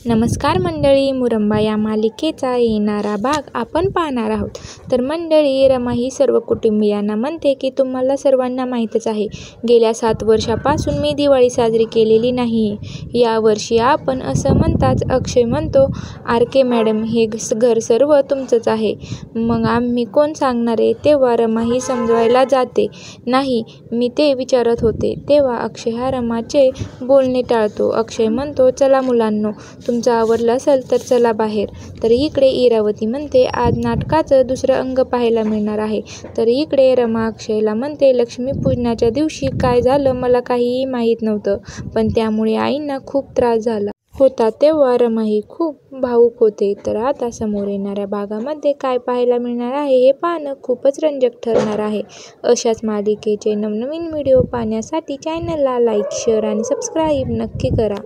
नमस्कार मंडळी, मुरंबा या मालिकेचा येणारा भाग आपण पाहणार आहोत. तर मंडळी, रमा ही सर्व कुटुंबियांना म्हणते की तुम्हाला सर्वांना माहीतच आहे, गेल्या 7 वर्षापासून मी दिवाळी साजरी केलेली नाही. यावर्षी आपण असं म्हणताच अक्षय म्हणतो, आरके मॅडम, हे घर सर्व तुमचंच आहे, मग आम्ही कोण सांगणार आहे. तेव्हा रमा ही समजवायला जाते, नाही मी ते विचारत होते. तेव्हा अक्षय हा रमाचे बोलणे टाळतो. अक्षय म्हणतो, चला मुलांनो, तुमचं आवरलं असेल तर चला बाहेर. तर इकडे इरावती म्हणते, आज नाटकाचं दुसरं अंग पाहायला मिळणार आहे. तर इकडे रमा अक्षयला म्हणते, लक्ष्मीपूजनाच्या दिवशी काय झालं मला काहीही माहीत नव्हतं, पण त्यामुळे आईंना खूप त्रास झाला होता. तेव्हा रमाही खूप भावूक होते. तर आता समोर येणाऱ्या भागामध्ये काय पाहायला मिळणार आहे हे पाहणं खूपच रंजक ठरणार आहे. अशाच मालिकेचे नवनवीन व्हिडिओ पाहण्यासाठी चॅनलला लाईक, शेअर आणि सबस्क्राईब नक्की करा.